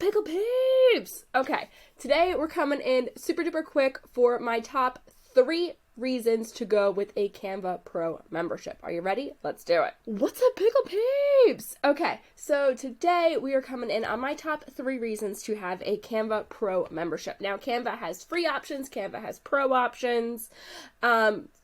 Pikul peeps? Okay, today we're coming in super duper quick for my top 3 reasons to go with a Canva Pro membership. Are you ready? Let's do it. What's up, Pikul peeps? Okay, so today we are coming in on my top 3 reasons to have a Canva Pro membership. Now, Canva has free options, Canva has pro options.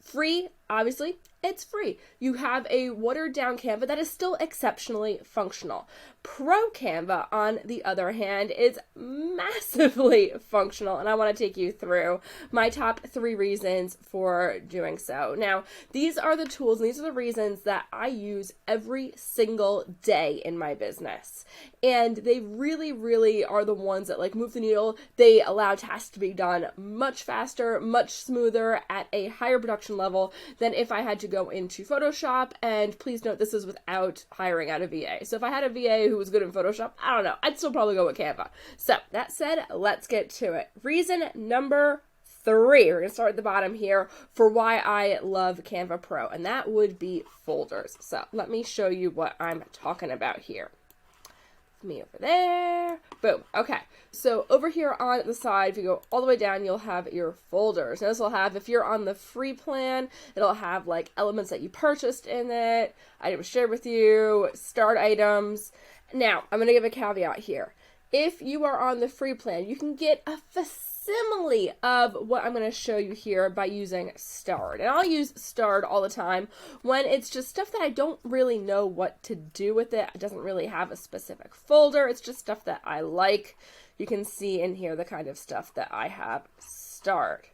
Free, obviously, it's free. You have a watered down Canva that is still exceptionally functional. Pro Canva, on the other hand, is massively functional, and I want to take you through my top 3 reasons for doing so. Now, these are the tools and these are the reasons that I use every single day in my business. And they really, really are the ones that like move the needle. They allow tasks to be done much faster, much smoother, at a higher production level than if I had to go into Photoshop. And please note, this is without hiring out a VA. So if I had a VA who was good in Photoshop, I don't know, I'd still probably go with Canva. So that said, let's get to it. Reason number 3, we're going to start at the bottom here, for why I love Canva Pro, and that would be folders. So let me show you what I'm talking about here. Me over there. Boom. Okay. So over here on the side, if you go all the way down, you'll have your folders. Now this will have, if you're on the free plan, it'll have like elements that you purchased in it, items shared with you, start items. Now, I'm going to give a caveat here. If you are on the free plan, you can get a facsimile of what I'm going to show you here by using starred. And I'll use starred all the time when it's just stuff that I don't really know what to do with it. It doesn't really have a specific folder. It's just stuff that I like. You can see in here the kind of stuff that I have starred.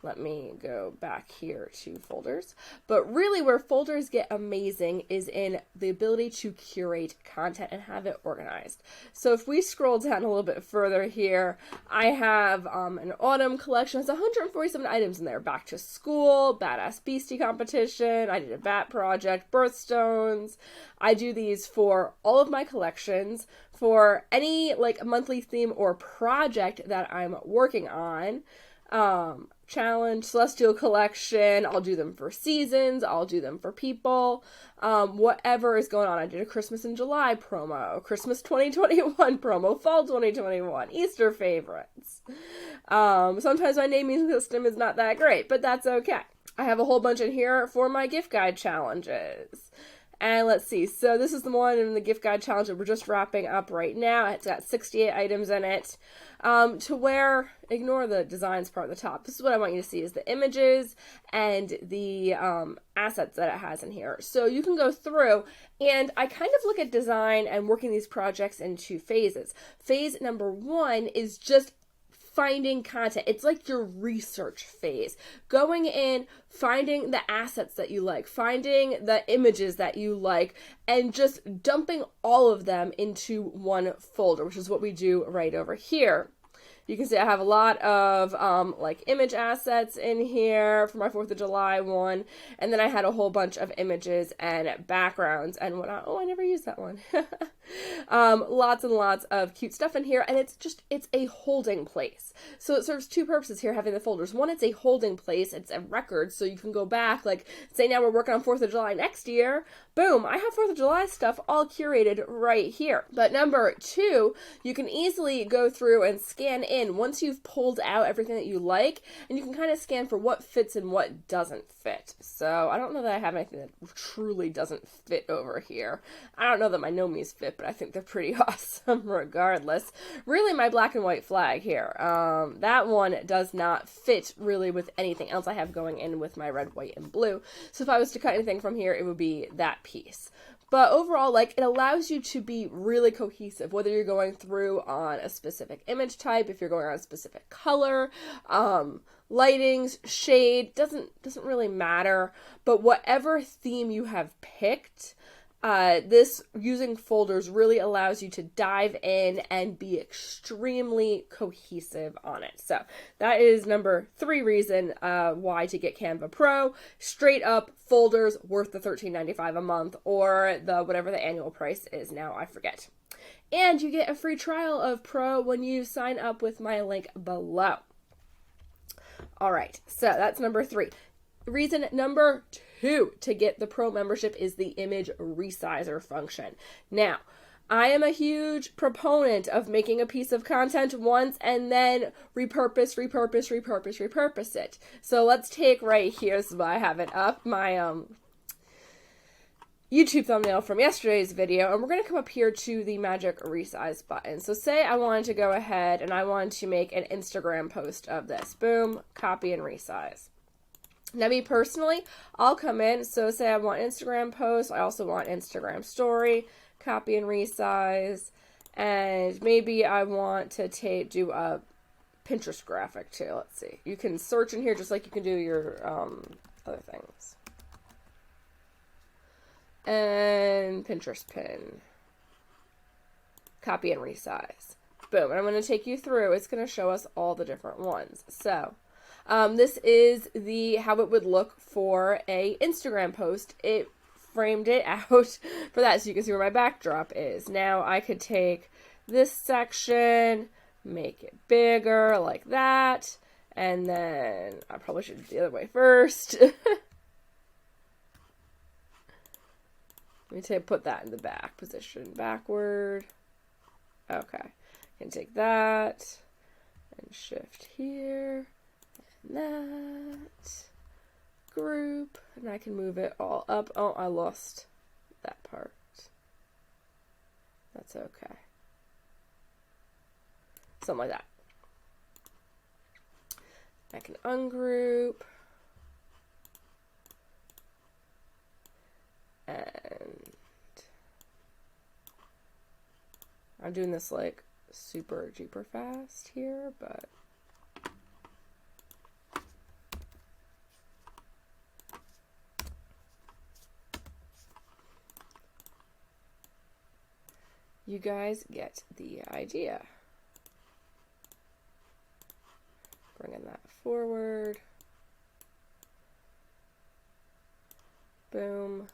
Let me go back here to folders. But really where folders get amazing is in the ability to curate content and have it organized. So if we scroll down a little bit further here, I have an autumn collection. It's 147 items in there. Back to school, Badass Beastie competition. I did a bat project, birthstones. I do these for all of my collections, for any like monthly theme or project that I'm working on. Challenge, Celestial Collection, I'll do them for seasons, I'll do them for people, whatever is going on. I did a Christmas in July promo, Christmas 2021 promo, Fall 2021, Easter favorites. Sometimes my naming system is not that great, but that's okay. I have a whole bunch in here for my gift guide challenges. And let's see, so this is the one in the gift guide challenge that we're just wrapping up right now. It's got 68 items in it. To where, ignore the designs part at the top. This is what I want you to see, is the images and the assets that it has in here. So you can go through, and I kind of look at design and working these projects into phases. Phase number 1 is just finding content. It's like your research phase. Going in, finding the assets that you like, finding the images that you like, and just dumping all of them into one folder, which is what we do right over here. You can see I have a lot of like image assets in here for my 4th of July one. And then I had a whole bunch of images and backgrounds and whatnot. Oh, I never used that one. Lots and lots of cute stuff in here. And it's a holding place. So it serves 2 purposes here, having the folders. One, it's a holding place. It's a record. So you can go back, like say now we're working on 4th of July next year. Boom, I have 4th of July stuff all curated right here. But number 2, you can easily go through and scan in once you've pulled out everything that you like, and you can kind of scan for what fits and what doesn't fit. So I don't know that I have anything that truly doesn't fit over here. I don't know that my nomies fit, but I think they're pretty awesome regardless. Really, my black and white flag here, that one does not fit really with anything else I have going in with my red, white, and blue. So if I was to cut anything from here, it would be that piece. But overall, like, it allows you to be really cohesive, whether you're going through on a specific image type, if you're going on a specific color, lightings, shade, doesn't really matter. But whatever theme you have picked, this using folders really allows you to dive in and be extremely cohesive on it. So that is number 3 reason why to get Canva Pro. Straight up folders worth the $13.95 a month, or the whatever the annual price is now, I forget. And you get a free trial of Pro when you sign up with my link below. All right, so that's number 3. Reason number 2 to get the Pro membership is the image resizer function. Now, I am a huge proponent of making a piece of content once and then repurpose it. So let's take right here, so I have it up, my YouTube thumbnail from yesterday's video, and we're going to come up here to the magic resize button. So say I wanted to go ahead and I wanted to make an Instagram post of this. Boom, copy and resize. Now, me personally, I'll come in, so say I want Instagram post, I also want Instagram story, copy and resize, and maybe I want to do a Pinterest graphic too. Let's see. You can search in here just like you can do your other things. And Pinterest pin. Copy and resize. Boom. And I'm going to take you through. It's going to show us all the different ones. So, this is how it would look for a Instagram post. It framed it out for that so you can see where my backdrop is. Now I could take this section, make it bigger like that, and then I probably should do it the other way first. Let me put that in the back position, backward. Okay, can take that and shift here and that. Group, and I can move it all up. Oh, I lost that part. That's okay. Something like that. I can ungroup. And I'm doing this like super duper fast here, but you guys get the idea. Bringing that forward. Boom.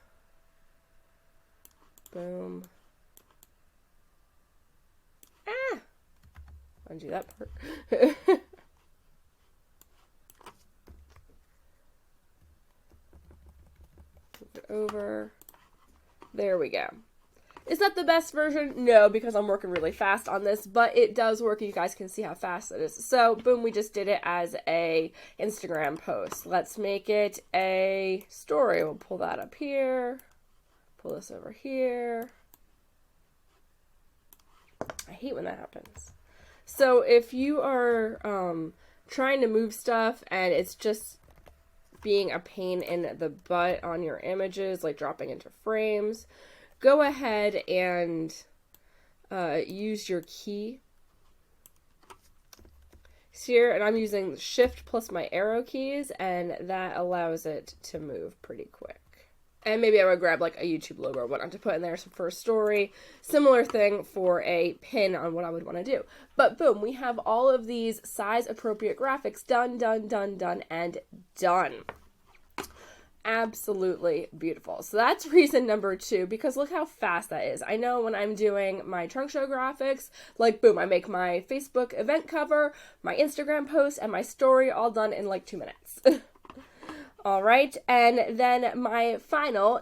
Boom. Ah! Undo that part. Move it over. There we go. Is that the best version? No, because I'm working really fast on this, but it does work. You guys can see how fast it is. So, boom, we just did it as a Instagram post. Let's make it a story. We'll pull that up here. Pull this over here. I hate when that happens. So, if you are trying to move stuff and it's just being a pain in the butt on your images, like dropping into frames, go ahead and use your key here, and I'm using Shift plus my arrow keys, and that allows it to move pretty quick. And maybe I would grab like a YouTube logo or whatnot to put in there for a story. Similar thing for a pin on what I would want to do. But boom, we have all of these size appropriate graphics done, and done. Absolutely beautiful. So that's reason number 2, because look how fast that is. I know when I'm doing my trunk show graphics, like boom, I make my Facebook event cover, my Instagram post, and my story all done in like 2 minutes. All right, and then my final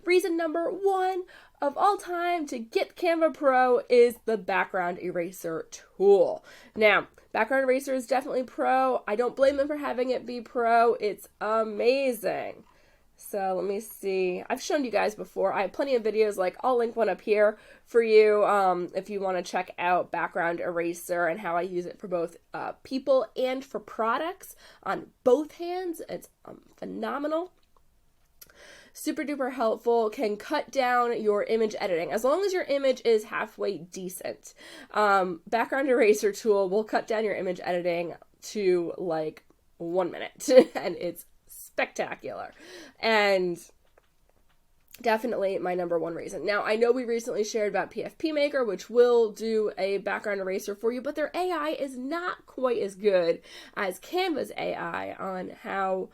reason number 1 of all time to get Canva Pro is the background eraser tool. Now, background eraser is definitely pro. I don't blame them for having it be pro. It's amazing. So let me see. I've shown you guys before. I have plenty of videos, like I'll link one up here for you if you want to check out background eraser and how I use it for both people and for products on both hands. It's phenomenal. Super duper helpful, can cut down your image editing as long as your image is halfway decent. Background eraser tool will cut down your image editing to like 1 minute and it's spectacular, and definitely my number 1 reason. Now, I know we recently shared about PFP Maker, which will do a background eraser for you, but their AI is not quite as good as Canva's AI on how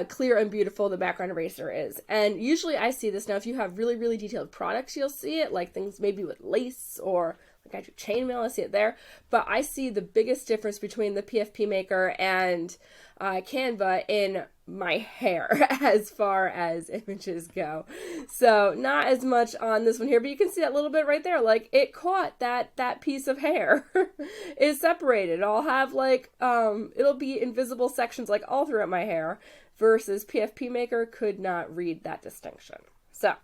clear and beautiful the background eraser is. And usually I see this now, if you have really, really detailed products, you'll see it, like things maybe with lace or like I do chainmail, I see it there. But I see the biggest difference between the PFP Maker and Canva in my hair as far as images go. So not as much on this one here, but you can see that little bit right there. Like it caught that piece of hair is separated. I'll have like, it'll be invisible sections like all throughout my hair versus PFP Maker could not read that distinction. So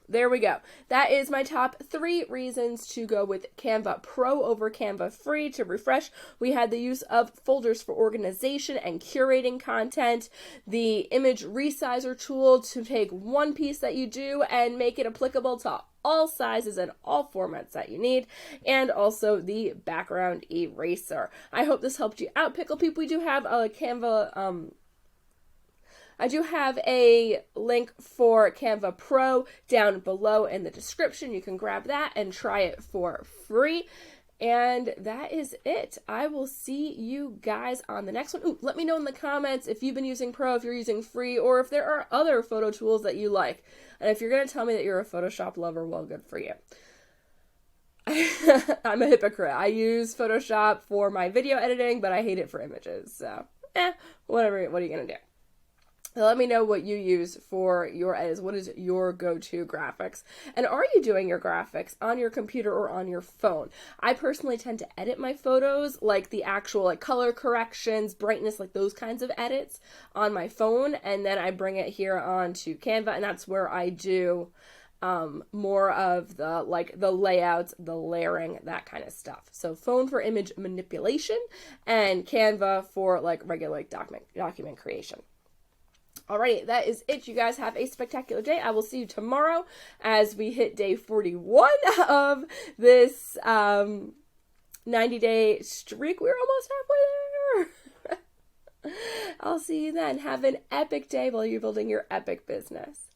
there we go. That is my top 3 reasons to go with Canva Pro over Canva Free. To refresh, we had the use of folders for organization and curating content, the image resizer tool to take one piece that you do and make it applicable to all sizes and all formats that you need, and also the background eraser. I hope this helped you out, Pickle Peep. We do have a Canva, I do have a link for Canva Pro down below in the description. You can grab that and try it for free. And that is it. I will see you guys on the next one. Ooh, let me know in the comments if you've been using Pro, if you're using free, or if there are other photo tools that you like. And if you're going to tell me that you're a Photoshop lover, well, good for you. I'm a hypocrite. I use Photoshop for my video editing, but I hate it for images. So, whatever. What are you going to do? Let me know what you use for your edits. What is your go-to graphics? And are you doing your graphics on your computer or on your phone? I personally tend to edit my photos, like the actual like color corrections, brightness, like those kinds of edits on my phone. And then I bring it here onto Canva, and that's where I do more of the like the layouts, the layering, that kind of stuff. So phone for image manipulation and Canva for like regular like, document creation. Alrighty, that is it. You guys have a spectacular day. I will see you tomorrow as we hit day 41 of this 90-day streak. We're almost halfway there. I'll see you then. Have an epic day while you're building your epic business.